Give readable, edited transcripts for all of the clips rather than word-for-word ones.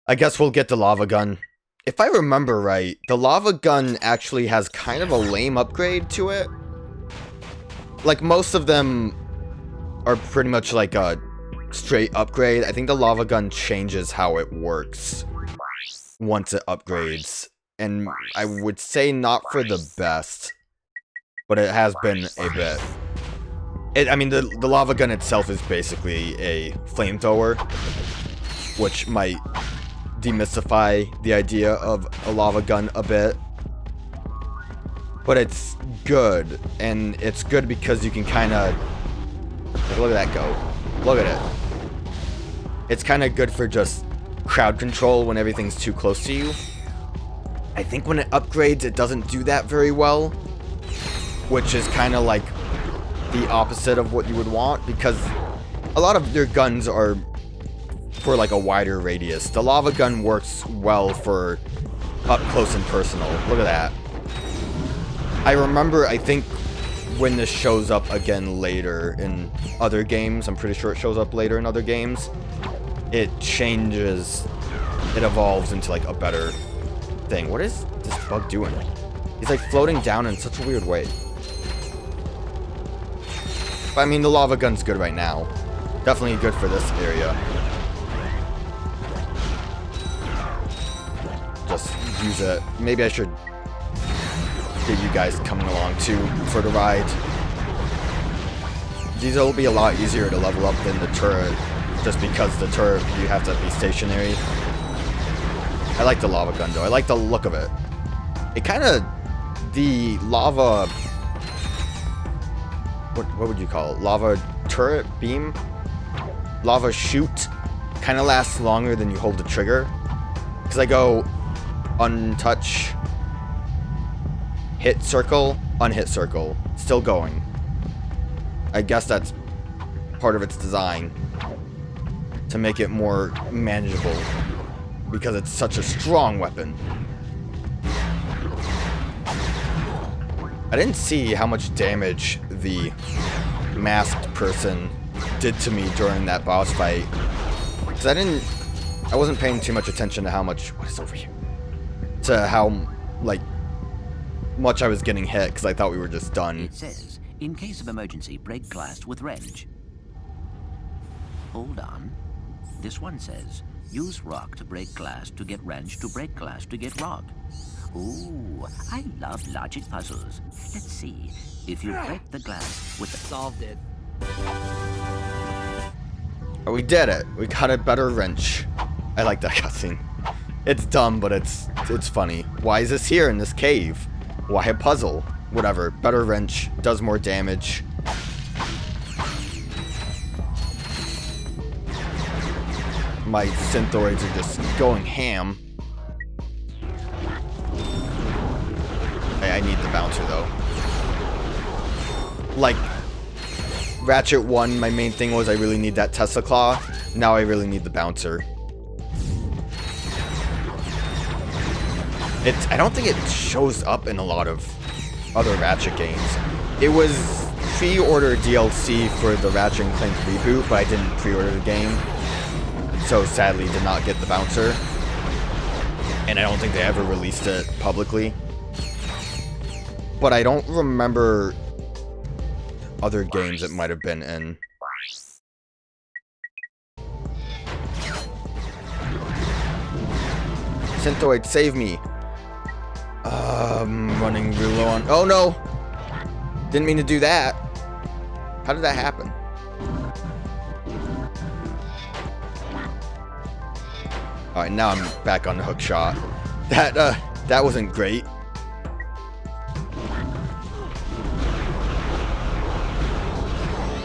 I guess we'll get the lava gun. If I remember right, the lava gun actually has kind of a lame upgrade to it. Like, most of them are pretty much like a straight upgrade. I think the lava gun changes how it works once it upgrades. And I would say not for the best, but it has been a bit. I mean, the lava gun itself is basically a flamethrower, which might demystify the idea of a lava gun a bit. But it's good, and it's good because you can kind of... Look at that go. Look at it. It's kind of good for just crowd control when everything's too close to you. I think when it upgrades, it doesn't do that very well, which is kind of like the opposite of what you would want, because a lot of your guns are for like a wider radius. The lava gun works well for up close and personal. Look at that. I remember, I think when this shows up again later in other games, I'm pretty sure it shows up later in other games, it changes, it evolves into like a better thing. What is this bug doing? He's like floating down in such a weird way. But I mean, the lava gun's good right now. Definitely good for this area. Just use it. Maybe I should get you guys coming along too for the ride. These will be a lot easier to level up than the turret, just because the turret you have to be stationary. I like the lava gun though. I like the look of it. It kind of, the lava, what would you call it? Lava turret beam? Lava shoot kind of lasts longer than you hold the trigger. Because I go untouch, hit circle, unhit circle, still going. I guess that's part of its design to make it more manageable, because it's such a strong weapon. I didn't see how much damage the masked person did to me during that boss fight, because I wasn't paying too much attention to how much, what is over here? To how, like, much I was getting hit, because I thought we were just done. It says, in case of emergency, break glass with wrench. Hold on. This one says, use rock to break glass to get wrench to break glass to get rock. Ooh, I love logic puzzles. Let's see. If you break the glass with the... Solved it. Oh, we did it. We got a better wrench. I like that cutscene. It's dumb, but it's funny. Why is this here in this cave? Why a puzzle? Whatever. Better wrench. Does more damage. My synthoids are just going ham. Hey, I need the bouncer, though. Like, Ratchet 1, my main thing was I really need that Tesla Claw. Now I really need the bouncer. I don't think it shows up in a lot of other Ratchet games. It was pre-order DLC for the Ratchet and Clank reboot, but I didn't pre-order the game. So sadly did not get the bouncer. And I don't think they ever released it publicly. But I don't remember other games it might have been in. Synthoid, save me. Running real low on... Oh no! Didn't mean to do that. How did that happen? Alright, now I'm back on the hook shot. That wasn't great.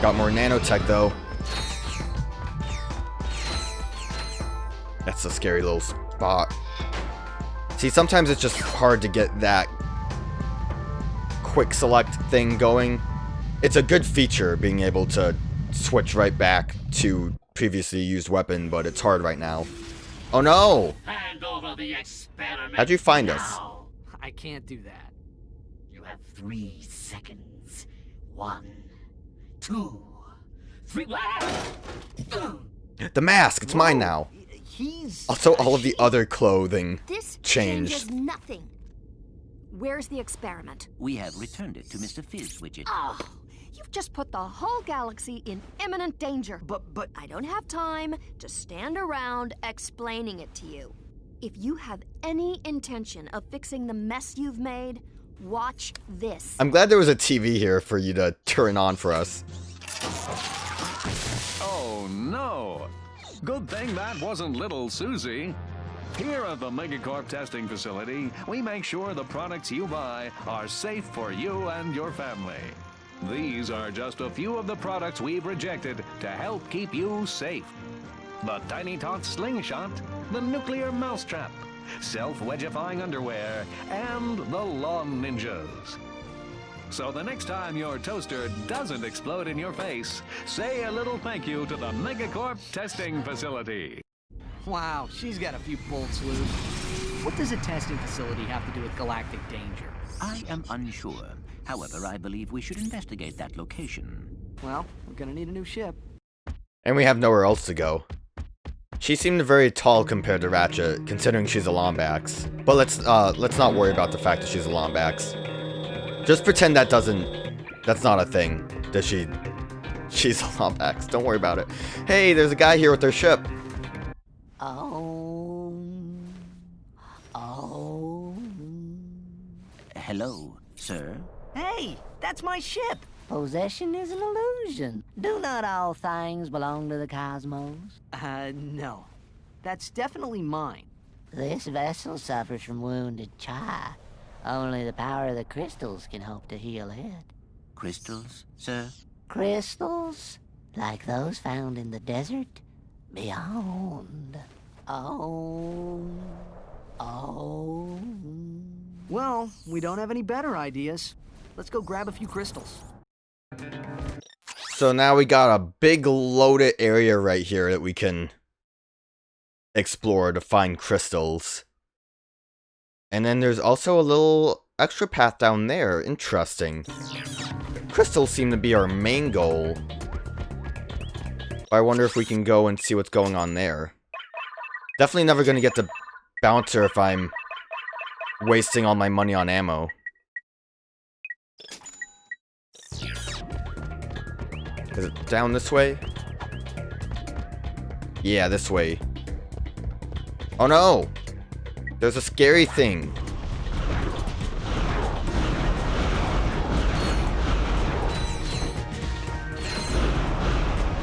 Got more nanotech though. That's a scary little spot. See, sometimes it's just hard to get that quick select thing going. It's a good feature, being able to switch right back to previously used weapon, but it's hard right now. Oh no! Hand over the experiment. How'd you find us? now. I can't do that. You have 3 seconds. 1, 2, 3. The mask! It's mine now! he's... Also, all of the other clothing This changed. changes nothing. Where's the experiment? We have returned it to Mr. Fizz Widget. Oh, you've just put the whole galaxy in imminent danger. But... I don't have time to stand around explaining it to you. If you have any intention of fixing the mess you've made, watch this. I'm glad there was a TV here for you to turn on for us. Oh no! Good thing that wasn't little Susie. Here at the MegaCorp testing facility, we make sure the products you buy are safe for you and your family. These are just a few of the products we've rejected to help keep you safe. The Tiny Tot Slingshot, the Nuclear Mousetrap, Self-Wedgifying Underwear, and the Lawn Ninjas. So the next time your toaster doesn't explode in your face, say a little thank you to the MegaCorp testing facility. Wow, she's got a few bolts loose. What does a testing facility have to do with galactic danger? I am unsure. However, I believe we should investigate that location. Well, we're gonna need a new ship. And we have nowhere else to go. She seemed very tall compared to Ratchet, considering she's a Lombax. But let's not worry about the fact that she's a Lombax. Just pretend that's not a thing. She's a Lombax. Don't worry about it. Hey, there's a guy here with their ship. Hello, sir. Hey, that's my ship! Possession is an illusion. Do not all things belong to the cosmos? No. That's definitely mine. This vessel suffers from wounded Chi. Only the power of the crystals can hope to heal it. Crystals, sir? Crystals? Like those found in the desert? Beyond. Well, we don't have any better ideas. Let's go grab a few crystals. So now we got a big loaded area right here that we can explore to find crystals. And then there's also a little extra path down there. Interesting. Crystals seem to be our main goal. I wonder if we can go and see what's going on there. Definitely never going to get the bouncer if I'm wasting all my money on ammo. Is it down this way? Yeah, this way. Oh no! There's a scary thing.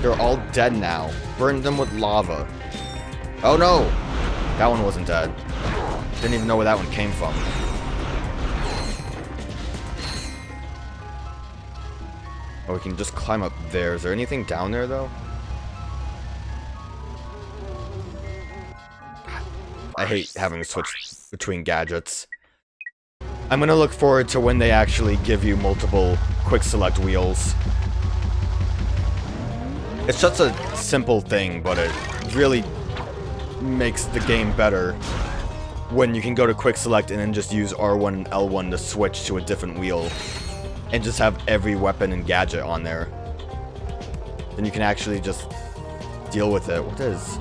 They're all dead now. Burn them with lava. Oh no! That one wasn't dead. Didn't even know where that one came from. Oh, we can just climb up there. Is there anything down there, though? I hate having to switch between gadgets. I'm gonna look forward to when they actually give you multiple quick select wheels. It's just a simple thing, but it really makes the game better when you can go to quick select and then just use R1 and L1 to switch to a different wheel and just have every weapon and gadget on there. Then you can actually just deal with it. What is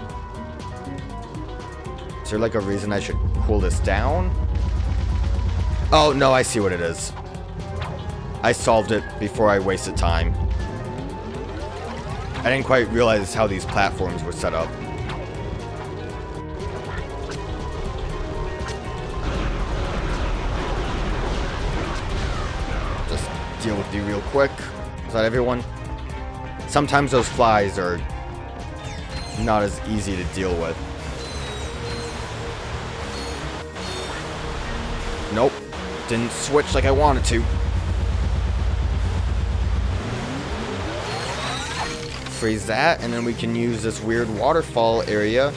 there like a reason I should cool this down? Oh no, I see what it is. I solved it before I wasted time. I didn't quite realize how these platforms were set up. Just deal with you real quick. Is that everyone? Sometimes those flies are not as easy to deal with. Nope. Didn't switch like I wanted to. Freeze that, and then we can use this weird waterfall area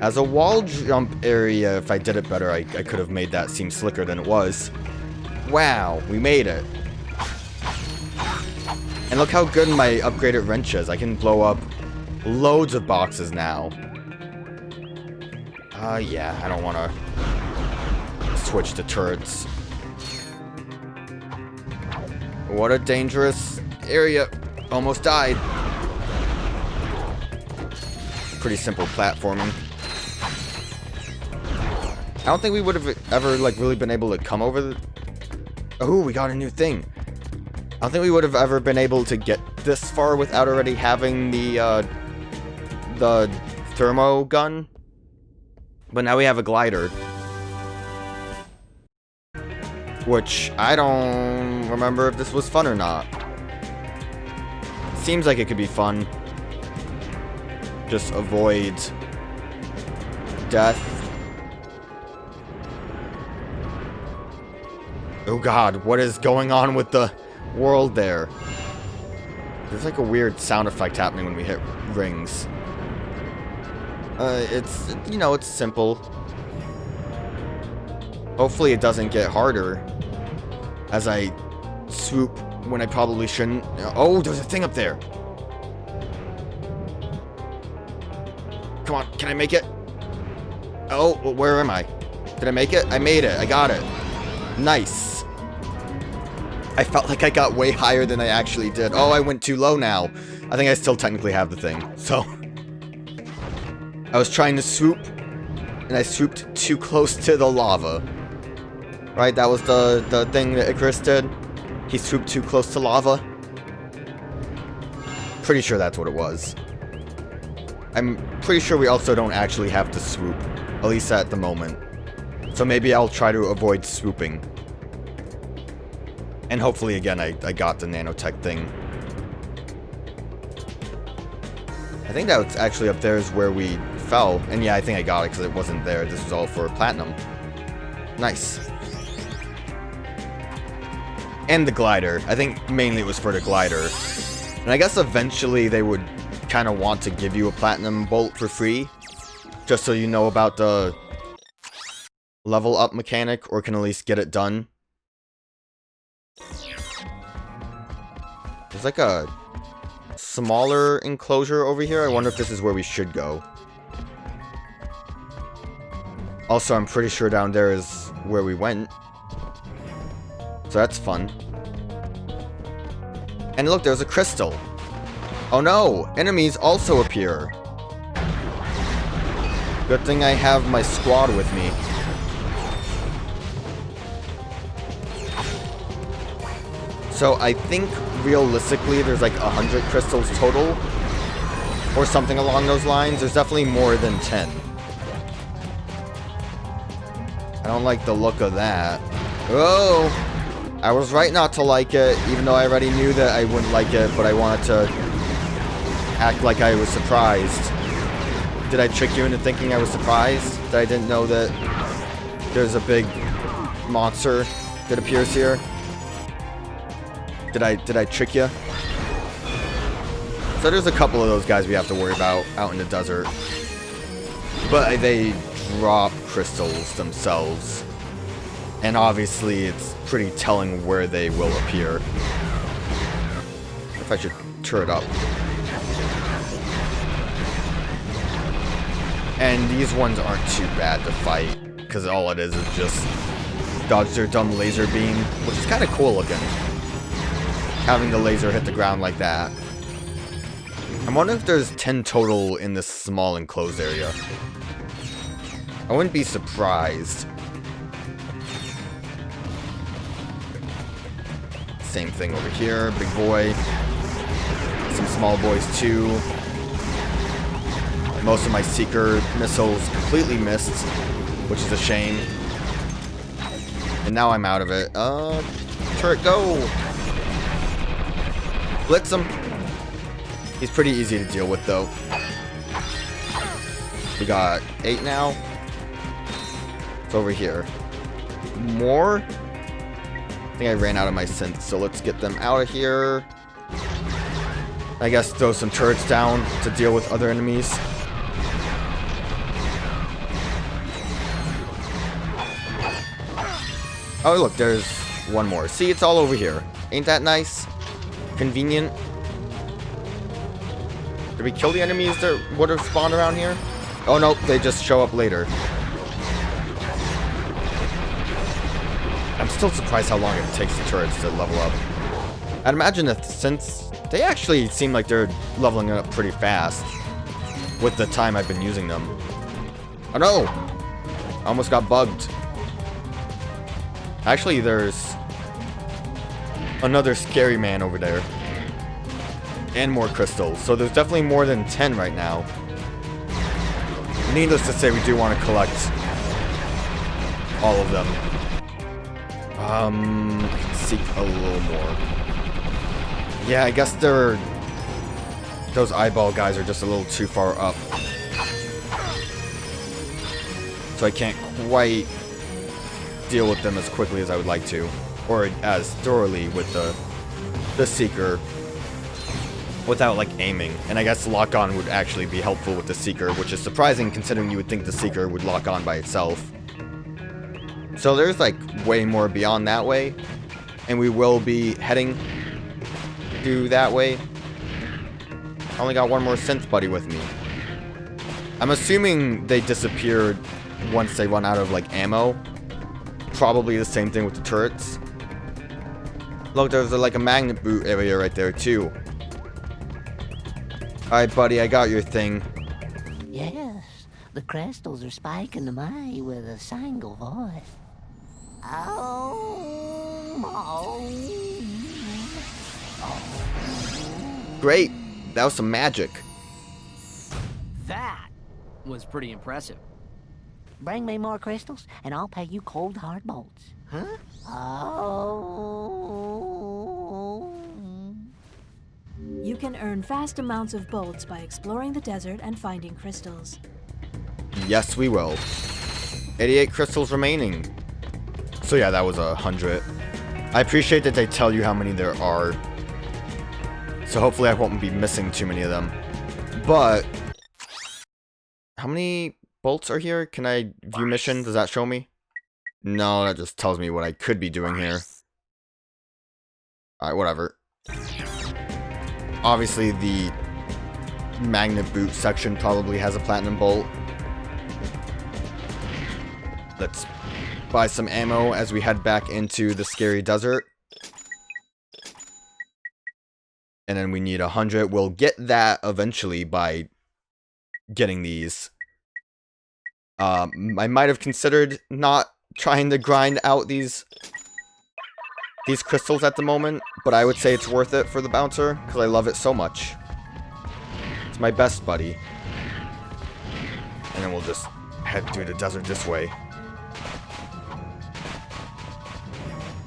as a wall jump area. If I did it better, I could have made that seem slicker than it was. Wow, we made it. And look how good my upgraded wrench is. I can blow up loads of boxes now. Yeah, I don't want to switch to turrets. What a dangerous area. Almost died. pretty simple platforming. I don't think we would have ever, like, really been able to come over the... Oh, we got a new thing. I don't think we would have ever been able to get this far without already having the thermo gun. But now we have a glider. Which, I don't remember if this was fun or not. Seems like it could be fun. Just avoid death. Oh god, what is going on with the world there? There's like a weird sound effect happening when we hit rings. It's, you know, it's simple. Hopefully it doesn't get harder as I swoop when I probably shouldn't. Oh, there's a thing up there. Come on, can I make it? Oh, where am I? Did I make it? I made it. I got it. Nice. I felt like I got way higher than I actually did. Oh, I went too low now. I think I still technically have the thing. So, I was trying to swoop, and I swooped too close to the lava. Right, that was the thing that Icarus did. He swooped too close to lava. Pretty sure that's what it was. I'm pretty sure we also don't actually have to swoop, at least at the moment. So maybe I'll try to avoid swooping. And hopefully again I got the nanotech thing. I think that was actually up there is where we fell. And yeah, I think I got it because it wasn't there. This was all for platinum. Nice. And the glider. I think mainly it was for the glider. And I guess eventually they would kind of want to give you a platinum bolt for free. Just so you know about the level up mechanic, or can at least get it done. There's like a smaller enclosure over here. I wonder if this is where we should go. Also, I'm pretty sure down there is where we went. So that's fun. And look, there's a crystal. Oh no! Enemies also appear. Good thing I have my squad with me. So I think realistically there's like 100 crystals total. Or something along those lines. There's definitely more than 10. I don't like the look of that. Oh! I was right not to like it, even though I already knew that I wouldn't like it, but I wanted to act like I was surprised. Did I trick you into thinking I was surprised? That I didn't know that there's a big monster that appears here? Did I trick you? So there's a couple of those guys we have to worry about out in the desert. But they drop crystals themselves. And obviously it's pretty telling where they will appear. If I should turn it up. And these ones aren't too bad to fight, because all it is just dodge their dumb laser beam, which is kind of cool looking. Having the laser hit the ground like that. I'm wondering if there's 10 total in this small enclosed area. I wouldn't be surprised. Same thing over here, big boy. Some small boys too. Most of my Seeker missiles completely missed, which is a shame. And now I'm out of it. Turret, go! Blitz him. He's pretty easy to deal with, though. We got 8 now. It's over here. More? I think I ran out of my synths, so let's get them out of here. I guess throw some turrets down to deal with other enemies. Oh, look, there's one more. See, it's all over here. Ain't that nice? Convenient. Did we kill the enemies that would have spawned around here? Oh, no, they just show up later. I'm still surprised how long it takes the turrets to level up. I'd imagine that since they actually seem like they're leveling up pretty fast, with the time I've been using them. Oh no! I almost got bugged. Actually, there's another scary man over there. And more crystals. So there's definitely more than 10 right now. Needless to say, we do want to collect all of them. Seek a little more. Yeah, I guess those eyeball guys are just a little too far up. So I can't quite deal with them as quickly as I would like to. Or as thoroughly with the Seeker. Without, like, aiming. And I guess lock-on would actually be helpful with the Seeker, which is surprising considering you would think the Seeker would lock on by itself. So there's, like, way more beyond that way. And we will be heading through that way. I only got one more synth buddy with me. I'm assuming they disappeared once they run out of, like, ammo. Probably the same thing with the turrets. Look, there's, like, a magnet boot area right there, too. Alright, buddy, I got your thing. Yes, the crystals are spiking to me with a single voice. Great. That was some magic. That was pretty impressive. Bring me more crystals, and I'll pay you cold hard bolts. Huh? Oh. You can earn vast amounts of bolts by exploring the desert and finding crystals. Yes, we will. 88 crystals remaining. So yeah, that was 100. I appreciate that they tell you how many there are. So hopefully I won't be missing too many of them. But how many bolts are here? Can I view mission? Does that show me? No, that just tells me what I could be doing here. Alright, whatever. Obviously, the magnet boot section probably has a platinum bolt. Let's buy some ammo as we head back into the scary desert. And then we need 100. We'll get that eventually by getting these. I might have considered not trying to grind out these crystals at the moment, but I would say it's worth it for the bouncer because I love it so much. It's my best buddy. And then we'll just head through the desert this way.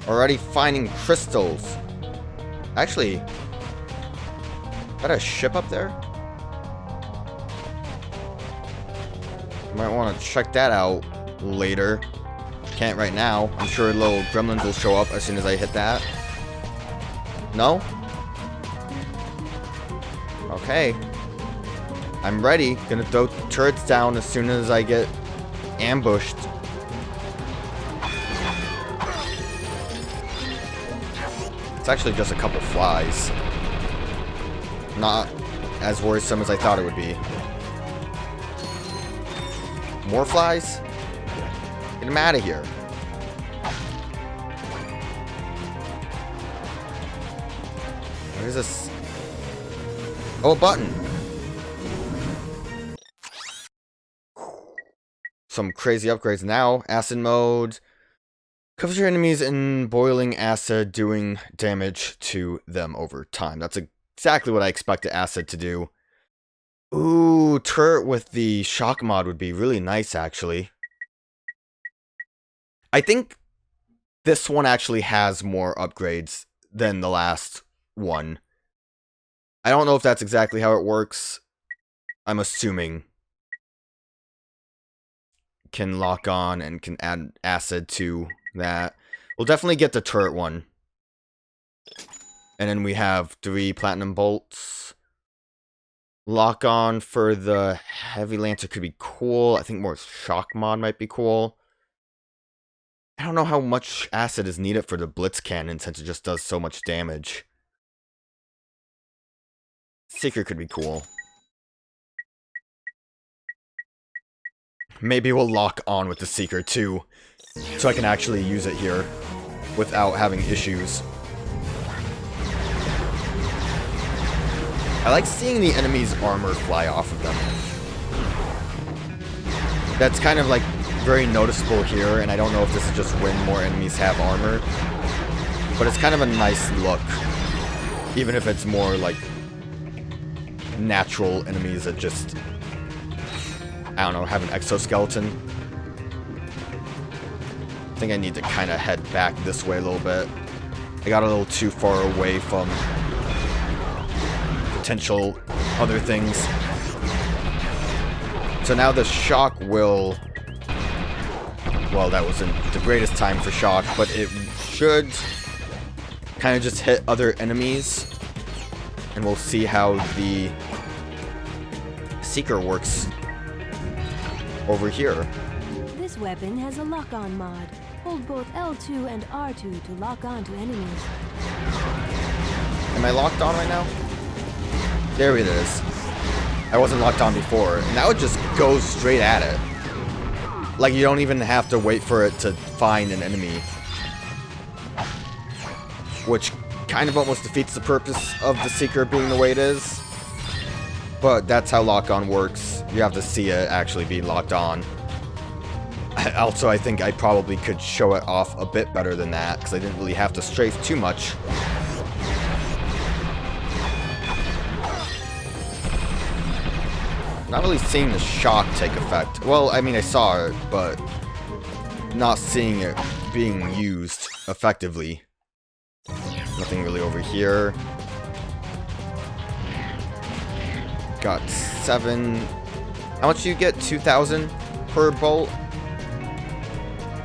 Already finding crystals. Actually, is that a ship up there? Might want to check that out later. Can't right now. I'm sure little gremlins will show up as soon as I hit that. No? Okay. I'm ready. Gonna throw turrets down as soon as I get ambushed. It's actually just a couple flies. Not as worrisome as I thought it would be. More flies? Get him out of here. What is this? Oh, a button. Some crazy upgrades now. Acid mode. Covers your enemies in boiling acid, doing damage to them over time. That's exactly what I expected acid to do. Ooh, turret with the shock mod would be really nice, actually. I think this one actually has more upgrades than the last one. I don't know if that's exactly how it works. I'm assuming. Can lock on and can add acid to that. We'll definitely get the turret one. And then we have 3 platinum bolts. Lock on for the heavy lancer could be cool. I think more shock mod might be cool. I don't know how much acid is needed for the blitz cannon since it just does so much damage. Seeker could be cool. Maybe we'll lock on with the Seeker too, so I can actually use it here without having issues. I like seeing the enemy's armor fly off of them. That's kind of like very noticeable here, and I don't know if this is just when more enemies have armor, but it's kind of a nice look, even if it's more like natural enemies that just, I don't know, have an exoskeleton. I think I need to kind of head back this way a little bit. I got a little too far away from potential other things. So now the shock will... Well, that wasn't the greatest time for shock, but it should kind of just hit other enemies. And we'll see how the Seeker works over here. This weapon has a lock-on mod. Hold both L2 and R2 to lock on to enemies. Am I locked on right now? There it is. I wasn't locked on before. And now it just goes straight at it. Like, you don't even have to wait for it to find an enemy. Which kind of almost defeats the purpose of the Seeker being the way it is. But that's how lock-on works. You have to see it actually be locked on. Also, I think I probably could show it off a bit better than that, because I didn't really have to strafe too much. Not really seeing the shock take effect. Well, I mean, I saw it, but not seeing it being used effectively. Nothing really over here. Got 7. How much do you get? 2,000 per bolt?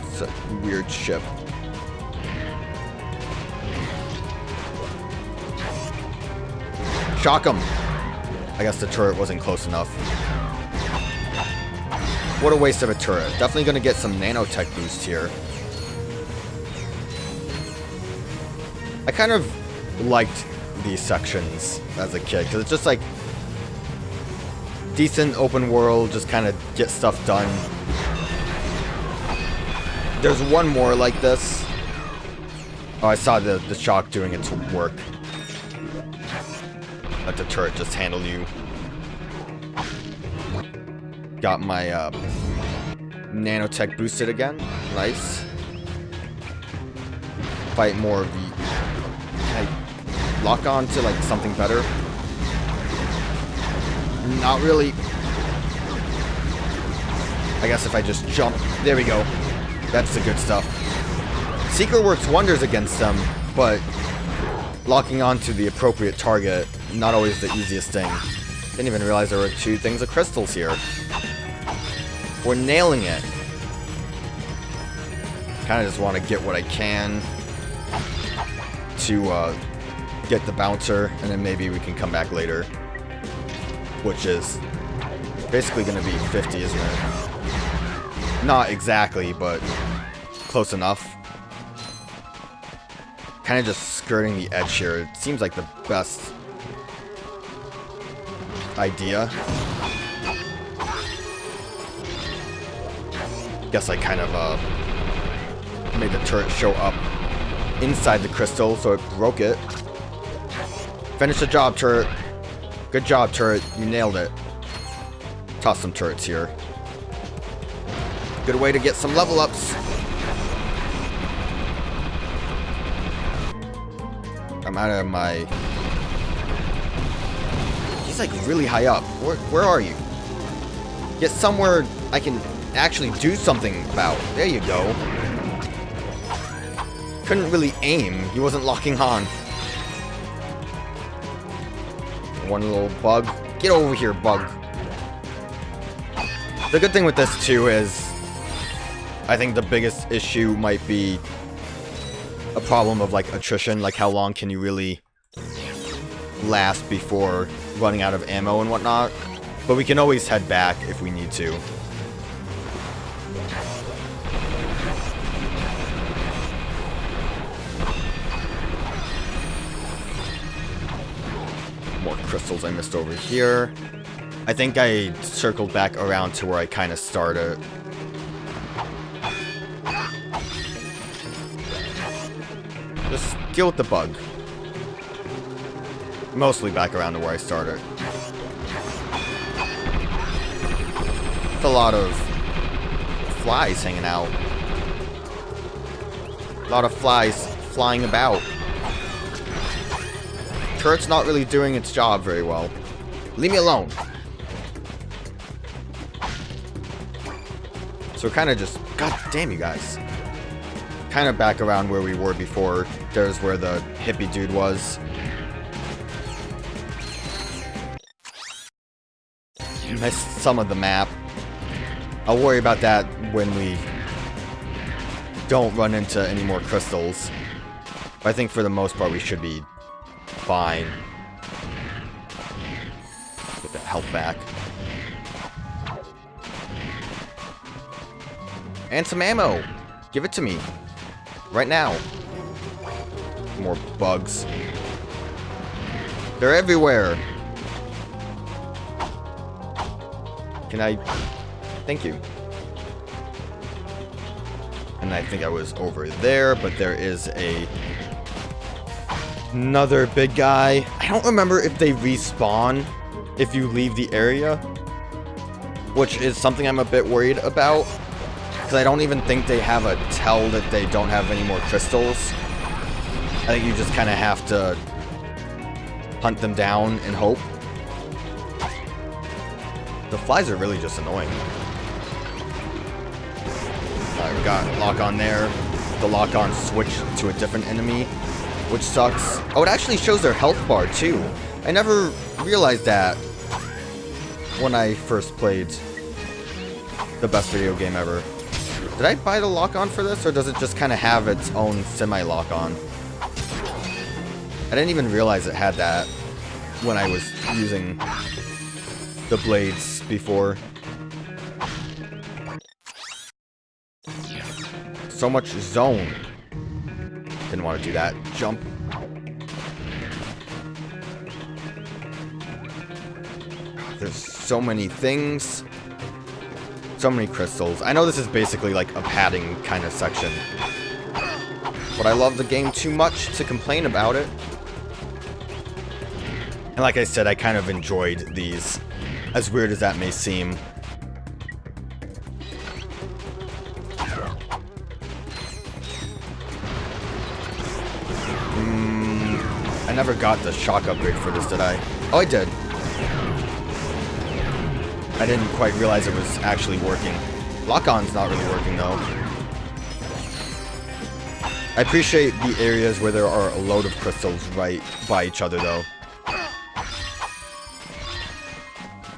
It's a weird ship. Shock him! I guess the turret wasn't close enough. What a waste of a turret. Definitely gonna get some nanotech boost here. I kind of liked these sections as a kid, because it's just like decent open world, just kind of get stuff done. There's one more like this. Oh, I saw the shock doing its work. Let the turret just handle you. Got my nanotech boosted again. Nice. Fight more of the... Can I lock on to like something better? Not really. I guess if I just jump. There we go. That's the good stuff. Seeker works wonders against them, but locking on to the appropriate target, not always the easiest thing. Didn't even realize there were 2 things of crystals here. We're nailing it. Kind of just want to get what I can to get the bouncer, and then maybe we can come back later. Which is basically going to be 50, isn't it? Not exactly, but close enough. Kind of just skirting the edge here. It seems like the best idea. Guess I kind of made the turret show up inside the crystal, so it broke it. Finish the job, turret. Good job, turret. You nailed it. Toss some turrets here. Good way to get some level ups. I'm out of my... He's like really high up. Where are you? Get somewhere I can actually do something about. There you go. Couldn't really aim. He wasn't locking on. One little bug. Get over here, bug. The good thing with this too is I think the biggest issue might be a problem of like attrition, like how long can you really last before running out of ammo and whatnot. But we can always head back if we need to. More crystals I missed over here. I think I circled back around to where I kind of started. Just deal with the bug. Mostly back around to where I started. It's a lot of flies hanging out. A lot of flies flying about. Turret's not really doing its job very well. Leave me alone. So we're kind of just... God damn you guys. Kind of back around where we were before. There's where the hippie dude was. Missed some of the map. I'll worry about that when we don't run into any more crystals. But I think for the most part we should be fine. Get that health back. And some ammo. Give it to me. Right now. More bugs. They're everywhere. Can I... Thank you. And I think I was over there, but there is another big guy. I don't remember if they respawn if you leave the area, which is something I'm a bit worried about, because I don't even think they have a tell that they don't have any more crystals. I think you just kind of have to hunt them down and hope. The flies are really just annoying. Alright, we got lock on there. The lock on switch to a different enemy, which sucks. Oh, it actually shows their health bar too. I never realized that when I first played the best video game ever. Did I buy the lock on for this, or does it just kind of have its own semi-lock on? I didn't even realize it had that when I was using the blades before. So much zone. Didn't want to do that. Jump. There's so many things. So many crystals. I know this is basically like a padding kind of section, but I love the game too much to complain about it. And like I said, I kind of enjoyed these, as weird as that may seem. I never got the shock upgrade for this, did I? Oh, I did. I didn't quite realize it was actually working. Lock-on's not really working, though. I appreciate the areas where there are a load of crystals right by each other, though.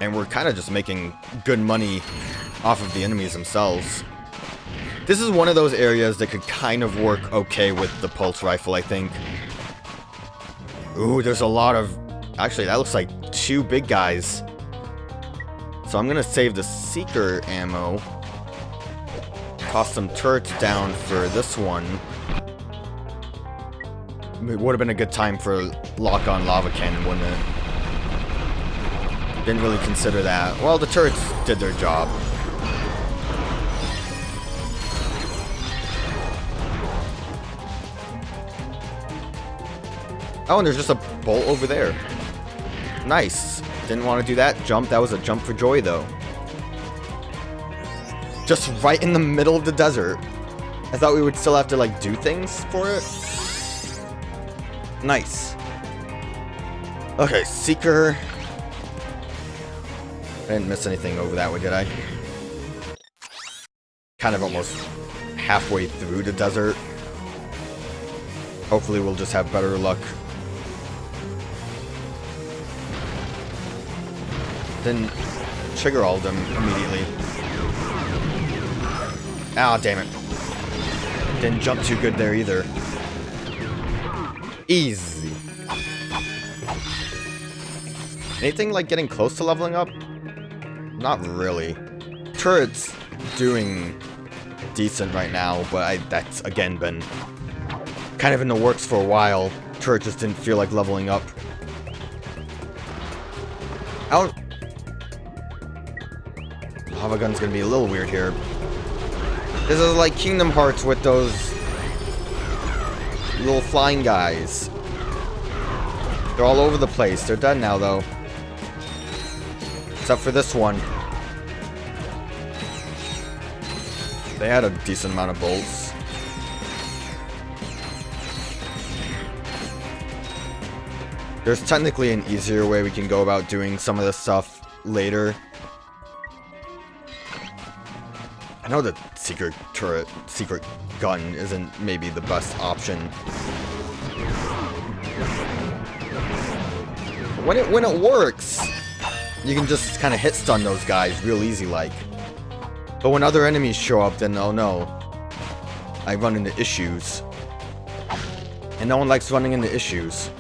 And we're kind of just making good money off of the enemies themselves. This is one of those areas that could kind of work okay with the pulse rifle, I think. Ooh, there's a lot of... Actually, that looks like two big guys. So I'm going to save the Seeker ammo. Toss some turrets down for this one. It would have been a good time for lock-on lava cannon, wouldn't it? Didn't really consider that. Well, the turrets did their job. Oh, and there's just a bolt over there. Nice. Didn't want to do that jump. That was a jump for joy, though. Just right in the middle of the desert. I thought we would still have to, like, do things for it. Nice. Okay, Seeker. I didn't miss anything over that way, did I? Kind of almost halfway through the desert. Hopefully we'll just have better luck. Then trigger all of them immediately. Ah, damn it. Didn't jump too good there either. Easy. Anything like getting close to leveling up? Not really. Turret's doing decent right now, but that's again been kind of in the works for a while. Turret just didn't feel like leveling up. Out. Lava gun's gonna be a little weird here. This is like Kingdom Hearts with those little flying guys. They're all over the place. They're done now, though. Except for this one. They had a decent amount of bolts. There's technically an easier way we can go about doing some of this stuff later. I know the secret turret, secret gun isn't maybe the best option. When it works, you can just kind of hit stun those guys real easy like. But when other enemies show up, then oh no, I run into issues. And no one likes running into issues.